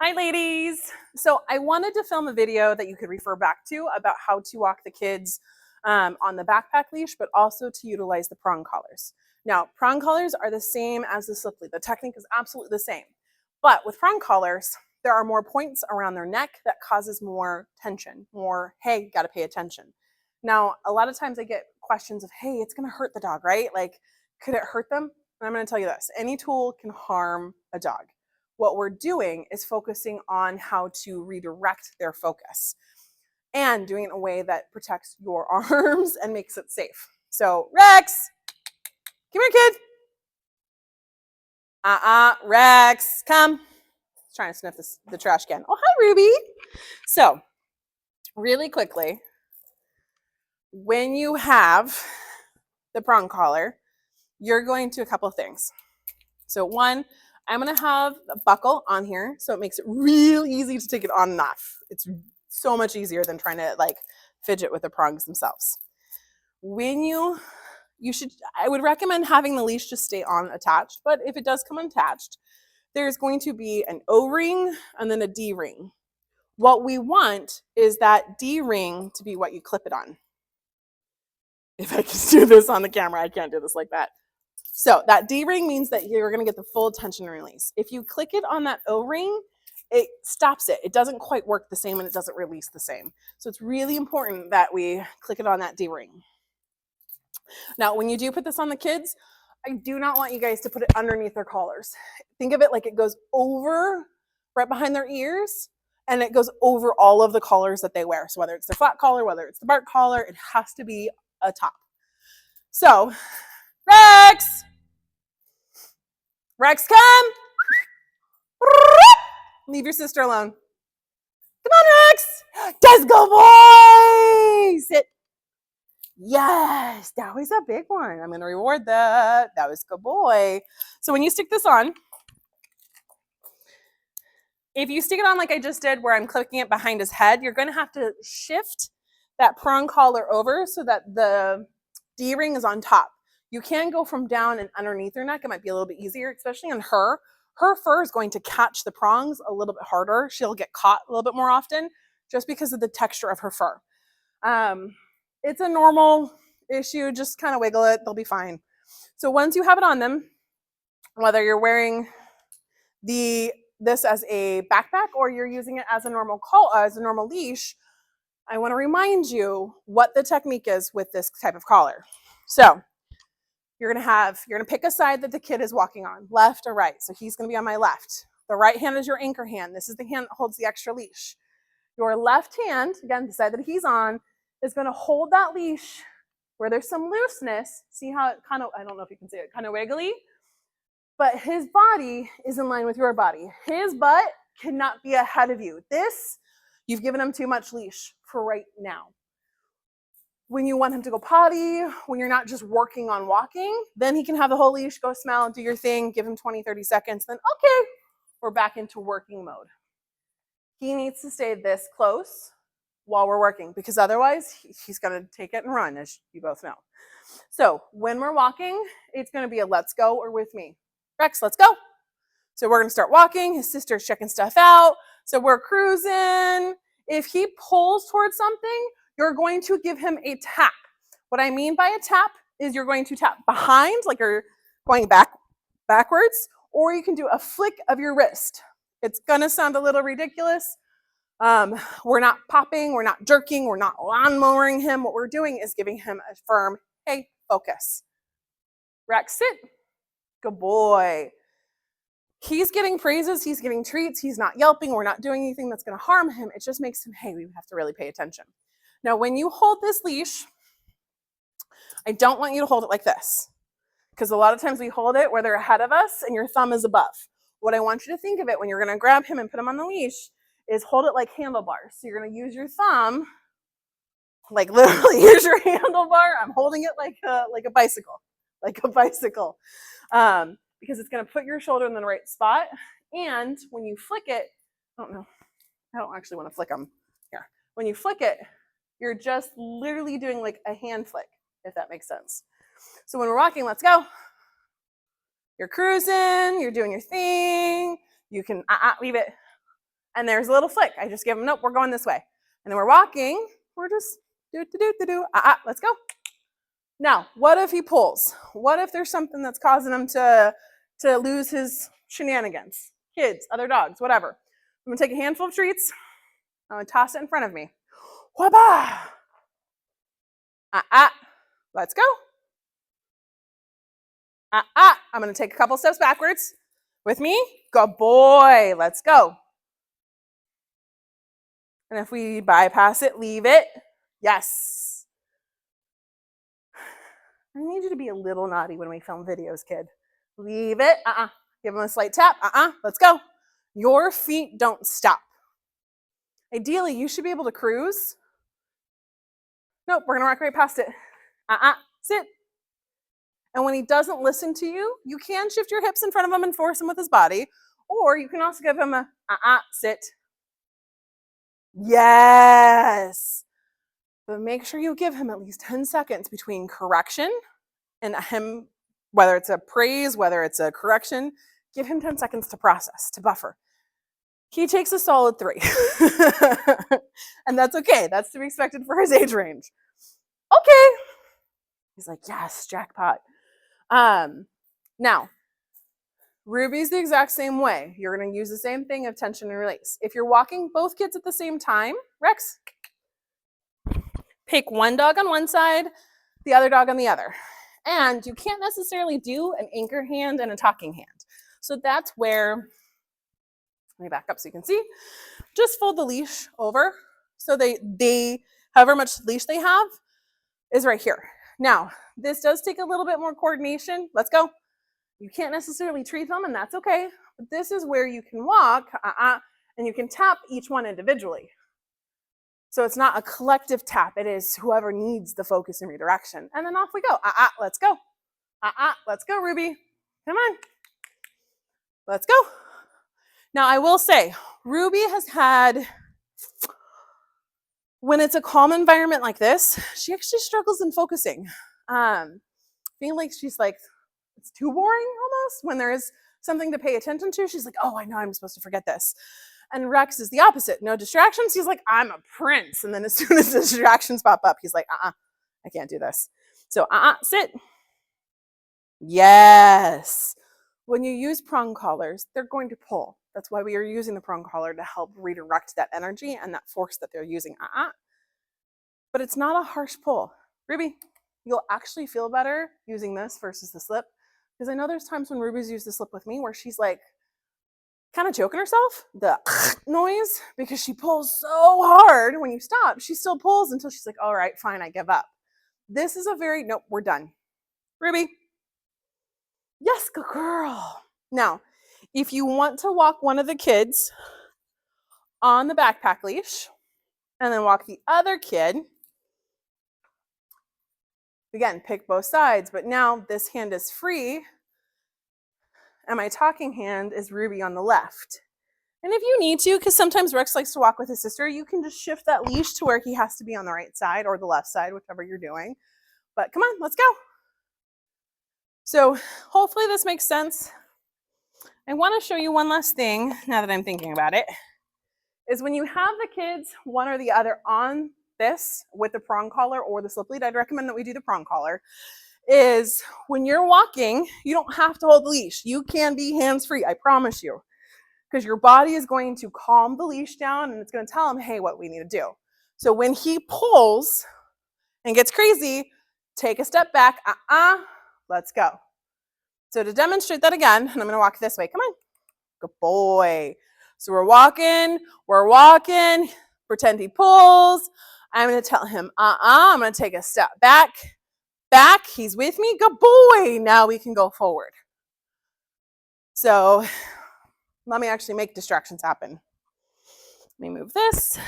Hi, ladies. So I wanted to film a video that you could refer back to about how to walk the kids on the backpack leash, but also to utilize the prong collars. Now, prong collars are the same as the slip lead. The technique is absolutely the same. But with prong collars, there are more points around their neck that causes more tension, more, hey, got to pay attention. Now, a lot of times I get questions of, hey, it's going to hurt the dog, right? Like, could it hurt them? And I'm going to tell you this, any tool can harm a dog. What we're doing is focusing on how to redirect their focus and doing it in a way that protects your arms and makes it safe. So, Rex, come here, kid. Rex, come. He's trying to sniff the trash can. Oh, hi, Ruby. So, really quickly, when you have the prong collar, you're going to a couple of things. So, one, I'm going to have a buckle on here, so it makes it real easy to take it on and off. It's so much easier than trying to like fidget with the prongs themselves. When I would recommend having the leash just stay on attached, but if it does come unattached, there's going to be an O-ring and then a D-ring. What we want is that D-ring to be what you clip it on. If I can do this on the camera, I can't do this like that. So that D-ring means that you're going to get the full tension release. If you click it on that O-ring, it stops it. It doesn't quite work the same and it doesn't release the same. So it's really important that we click it on that D-ring. Now, when you do put this on the kids, I do not want you guys to put it underneath their collars. Think of it like it goes over right behind their ears and it goes over all of the collars that they wear. So whether it's the flat collar, whether it's the bark collar, it has to be a top. So, Rex, come. Leave your sister alone. Come on, Rex. Let's go, boy. Sit. Yes, that was a big one. I'm going to reward that. That was good boy. So when you stick this on, if you stick it on like I just did where I'm clicking it behind his head, you're going to have to shift that prong collar over so that the D-ring is on top. You can go from down and underneath her neck. It might be a little bit easier, especially on her. Her fur is going to catch the prongs a little bit harder. She'll get caught a little bit more often just because of the texture of her fur. It's a normal issue. Just kind of wiggle it. They'll be fine. So once you have it on them, whether you're wearing this as a backpack or you're using it as a normal leash, I want to remind you what the technique is with this type of collar. So you're going to pick a side that the kid is walking on, left or right. So he's going to be on my left. The right hand is your anchor hand. This is the hand that holds the extra leash. Your left hand, again, the side that he's on, is going to hold that leash where there's some looseness. See how it kind of, I don't know if you can see it, kind of wiggly, but his body is in line with your body. His butt cannot be ahead of you. You've given him too much leash for right now. When you want him to go potty, when you're not just working on walking, then he can have the whole leash, go smell, do your thing, give him 20, 30 seconds, then okay, we're back into working mode. He needs to stay this close while we're working because otherwise he's going to take it and run, as you both know. So when we're walking, it's going to be a let's go or with me. Rex, let's go. So we're going to start walking. His sister's checking stuff out. So we're cruising. If he pulls towards something, you're going to give him a tap. What I mean by a tap is you're going to tap behind, like you're going backwards, or you can do a flick of your wrist. It's going to sound a little ridiculous. We're not popping, we're not jerking, we're not lawnmowering him. What we're doing is giving him a firm, hey, focus. Rex, sit. Good boy. He's getting praises, he's getting treats, he's not yelping, we're not doing anything that's going to harm him. It just makes him, hey, we have to really pay attention. Now, when you hold this leash, I don't want you to hold it like this because a lot of times we hold it where they're ahead of us and your thumb is above. What I want you to think of it when you're going to grab him and put him on the leash is hold it like handlebars. So you're going to use your thumb, like literally use your handlebar. I'm holding it like a bicycle, because it's going to put your shoulder in the right spot. And when you flick it, I don't actually want to flick them here. When you flick it, you're just literally doing like a hand flick, if that makes sense. So when we're walking, let's go. You're cruising, you're doing your thing. You can leave it. And there's a little flick. I just give him, nope, we're going this way. And then we're walking. We're just do. Let's go. Now, what if he pulls? What if there's something that's causing him to lose his shenanigans? Kids, other dogs, whatever. I'm gonna take a handful of treats. I'm gonna toss it in front of me. Waba! Let's go. I'm gonna take a couple steps backwards. With me? Good boy. Let's go. And if we bypass it, leave it. Yes. I need you to be a little naughty when we film videos, kid. Leave it. Give him a slight tap. Let's go. Your feet don't stop. Ideally, you should be able to cruise. Nope, we're gonna walk right past it. Sit. And when he doesn't listen to you, you can shift your hips in front of him and force him with his body. Or you can also give him a sit. Yes. But make sure you give him at least 10 seconds between correction and him, whether it's a praise, whether it's a correction, give him 10 seconds to process, to buffer. He takes a solid 3. And that's okay. That's to be expected for his age range. Okay. He's like, yes, jackpot. Now, Ruby's the exact same way. You're going to use the same thing of tension and release. If you're walking both kids at the same time, Rex, pick one dog on one side, the other dog on the other. And you can't necessarily do an anchor hand and a talking hand. So that's where, let me back up so you can see, just fold the leash over. So they however much leash they have is right here. Now, this does take a little bit more coordination. Let's go. You can't necessarily treat them, and that's okay. But this is where you can walk, and you can tap each one individually. So it's not a collective tap. It is whoever needs the focus and redirection. And then off we go. Let's go. Let's go, Ruby. Come on. Let's go. Now, I will say, Ruby has had, when it's a calm environment like this, she actually struggles in focusing. Feeling like she's like, it's too boring almost. When there is something to pay attention to, she's like, oh, I know I'm supposed to forget this. And Rex is the opposite. No distractions. He's like, I'm a prince. And then as soon as the distractions pop up, he's like, I can't do this. So, sit. Yes. When you use prong collars, they're going to pull. That's why we are using the prong collar, to help redirect that energy and that force that they're using. But it's not a harsh pull. Ruby, you'll actually feel better using this versus the slip. Because I know there's times when Ruby's used the slip with me where she's like kind of choking herself, the noise, because she pulls so hard. When you stop, she still pulls until she's like, all right, fine, I give up. This is a very, nope, we're done. Ruby. Yes, good girl. Now, if you want to walk one of the kids on the backpack leash and then walk the other kid, again, pick both sides, but now this hand is free and my talking hand is Ruby on the left. And if you need to, because sometimes Rex likes to walk with his sister, you can just shift that leash to where he has to be on the right side or the left side, whichever you're doing. But come on, let's go. So hopefully this makes sense. I want to show you one last thing now that I'm thinking about it, is when you have the kids, one or the other, on this with the prong collar or the slip lead, I'd recommend that we do the prong collar, is when you're walking, you don't have to hold the leash. You can be hands-free, I promise you, because your body is going to calm the leash down and it's going to tell him, hey, what we need to do. So when he pulls and gets crazy, take a step back, let's go. So to demonstrate that again, and I'm going to walk this way. Come on. Good boy. So we're walking, pretend he pulls. I'm going to tell him, I'm going to take a step back. He's with me. Good boy. Now we can go forward. So let me actually make distractions happen. Let me move this.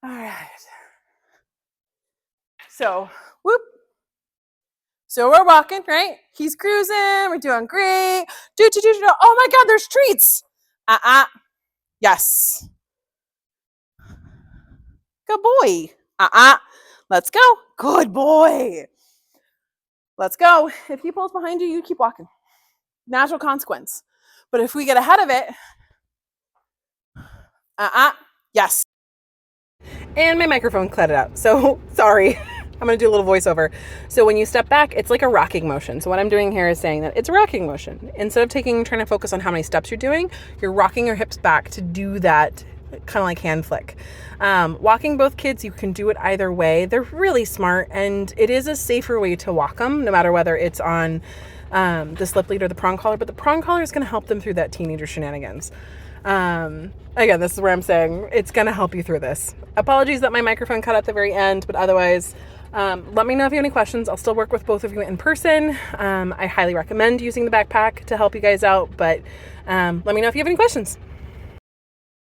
All right. So, whoop. So we're walking, right? He's cruising. We're doing great. Oh my God, there's treats. Yes. Good boy. Let's go. Good boy. Let's go. If he pulls behind you, you keep walking. Natural consequence. But if we get ahead of it, Yes. And my microphone cut it out. So sorry. I'm going to do a little voiceover. So when you step back, it's like a rocking motion. So what I'm doing here is saying that it's a rocking motion. Instead of trying to focus on how many steps you're doing, you're rocking your hips back to do that kind of like hand flick. Walking both kids, you can do it either way. They're really smart, and it is a safer way to walk them, no matter whether it's on the slip lead or the prong collar. But the prong collar is going to help them through that teenager shenanigans. Again, this is where I'm saying it's going to help you through this. Apologies that my microphone cut at the very end, but otherwise, let me know if you have any questions. I'll still work with both of you in person. I highly recommend using the backpack to help you guys out, but let me know if you have any questions.